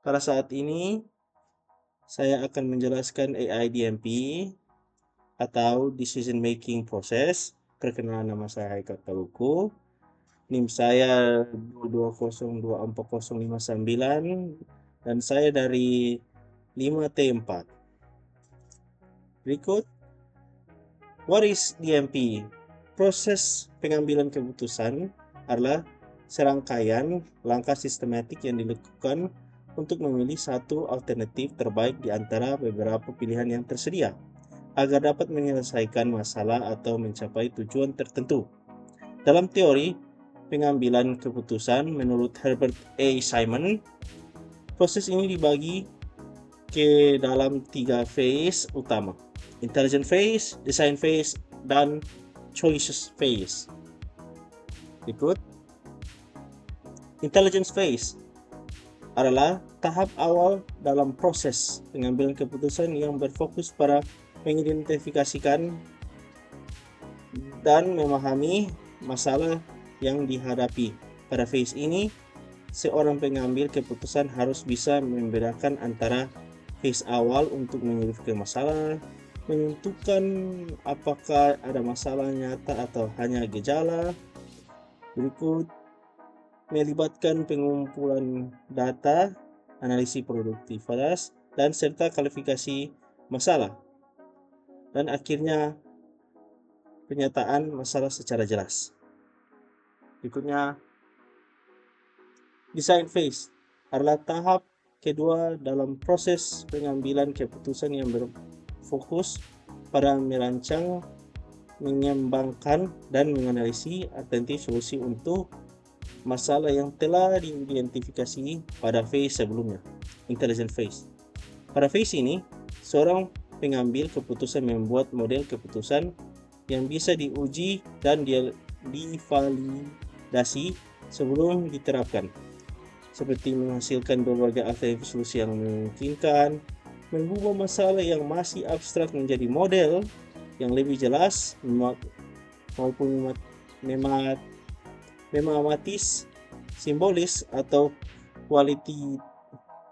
Pada saat ini, saya akan menjelaskan AIDMP atau Decision Making Process. Perkenalkan, nama saya Haikal Taluku. NIM saya 2202459 dan saya dari 5T4. Berikut, what is DMP? Proses pengambilan keputusan adalah serangkaian langkah sistematik yang dilakukan untuk memilih satu alternatif terbaik di antara beberapa pilihan yang tersedia agar dapat menyelesaikan masalah atau mencapai tujuan tertentu. Dalam teori pengambilan keputusan menurut Herbert A. Simon, proses ini dibagi ke dalam 3 phase utama: intelligent phase, design phase, dan choices phase. Berikut, intelligence phase adalah tahap awal dalam proses pengambilan keputusan yang berfokus pada mengidentifikasikan dan memahami masalah yang dihadapi. Pada phase ini, seorang pengambil keputusan harus bisa membedakan antara phase awal untuk menyelesaikan masalah, menentukan apakah ada masalah nyata atau hanya gejala. Berikut, melibatkan pengumpulan data, analisis produktivitas, dan serta kualifikasi masalah. Dan akhirnya, penyataan masalah secara jelas. Berikutnya, design phase adalah tahap kedua dalam proses pengambilan keputusan yang berfokus pada merancang, mengembangkan, dan menganalisis alternatif solusi untuk masalah yang telah diidentifikasi pada phase sebelumnya, intelligent phase. Pada phase ini, seorang pengambil keputusan membuat model keputusan yang bisa diuji dan divalidasi sebelum diterapkan, seperti menghasilkan berbagai alternatif solusi yang memungkinkan, mengubah masalah yang masih abstrak menjadi model yang lebih jelas maupun mematis, simbolis, atau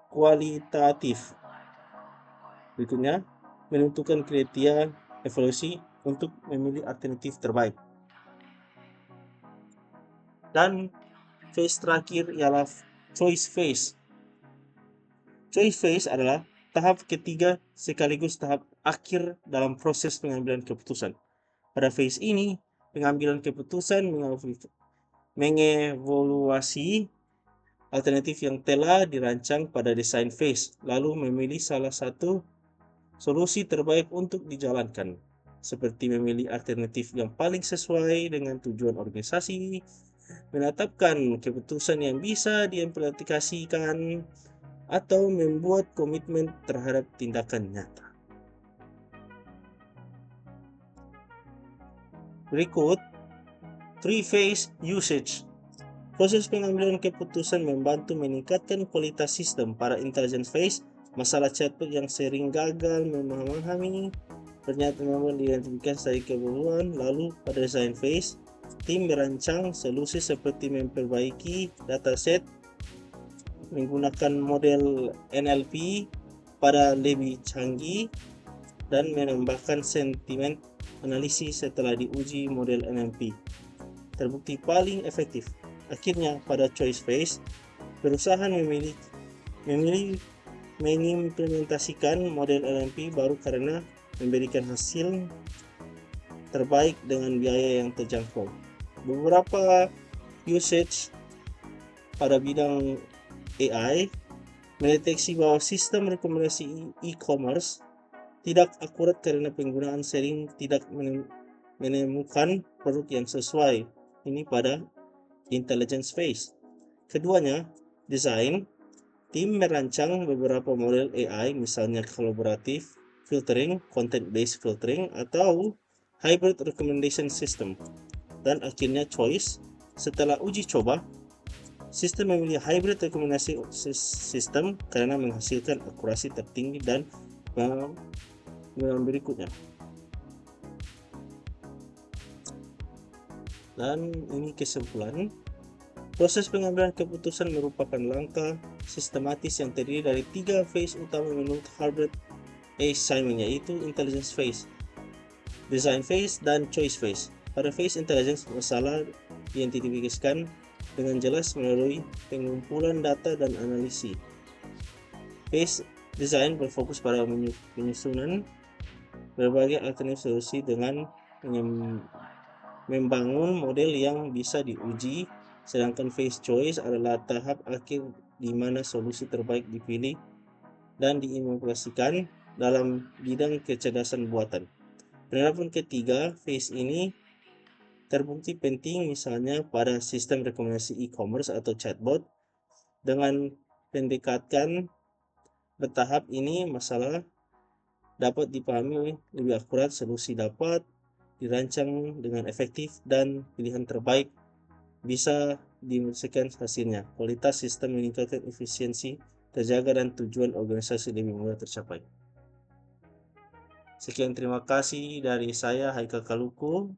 kualitatif. Berikutnya, menentukan kriteria evaluasi untuk memilih alternatif terbaik. Dan phase terakhir ialah choice phase. Choice phase adalah tahap ketiga sekaligus tahap akhir dalam proses pengambilan keputusan. Pada phase ini, pengambilan keputusan mengevaluasi alternatif yang telah dirancang pada design phase, lalu memilih salah satu solusi terbaik untuk dijalankan, seperti memilih alternatif yang paling sesuai dengan tujuan organisasi, menetapkan keputusan yang bisa diimplementasikan, atau membuat komitmen terhadap tindakan nyata. Berikut, three-phase usage. Proses pengambilan keputusan membantu meningkatkan kualitas sistem. Pada intelligence phase, masalah chatbot yang sering gagal memahami ternyata memang diidentifikasi dari kebutuhan. Lalu pada design phase, tim merancang solusi seperti memperbaiki dataset, menggunakan model NLP pada lebih canggih, dan menambahkan sentimen analisis setelah diuji model NLP terbukti paling efektif. Akhirnya pada choice phase, berusaha mengimplementasikan model NLP baru karena memberikan hasil terbaik dengan biaya yang terjangkau. Beberapa usage pada bidang AI mendeteksi bahwa sistem rekomendasi e-commerce tidak akurat karena penggunaan sering tidak menemukan produk yang sesuai. Ini pada intelligence phase. Keduanya, design. Tim merancang beberapa model AI, misalnya collaborative filtering, content-based filtering, atau hybrid recommendation system. Dan akhirnya choice. Setelah uji coba, sistem memilih hybrid rekomendasi sistem karena menghasilkan akurasi tertinggi dan berikutnya. Dan ini kesimpulan. Proses pengambilan keputusan merupakan langkah sistematis yang terdiri dari 3 phase utama menurut Herbert A. Simon, yaitu intelligence phase, design phase, dan choice phase. Pada phase intelligence, masalah diidentifikasikan dengan jelas melalui pengumpulan data dan analisis. Phase design berfokus pada penyusunan berbagai alternatif solusi dengan membangun model yang bisa diuji, sedangkan phase choice adalah tahap akhir di mana solusi terbaik dipilih dan diimplementasikan dalam bidang kecerdasan buatan. Penerapan ketiga phase ini terbukti penting misalnya pada sistem rekomendasi e-commerce atau chatbot. Dengan pendekatan bertahap ini, masalah dapat dipahami lebih akurat, solusi dapat dirancang dengan efektif, dan pilihan terbaik bisa dimusikkan hasilnya. Kualitas sistem meningkatkan, efisiensi terjaga, dan tujuan organisasi lebih mudah tercapai. Sekian, terima kasih dari saya, Haikal Kaluku.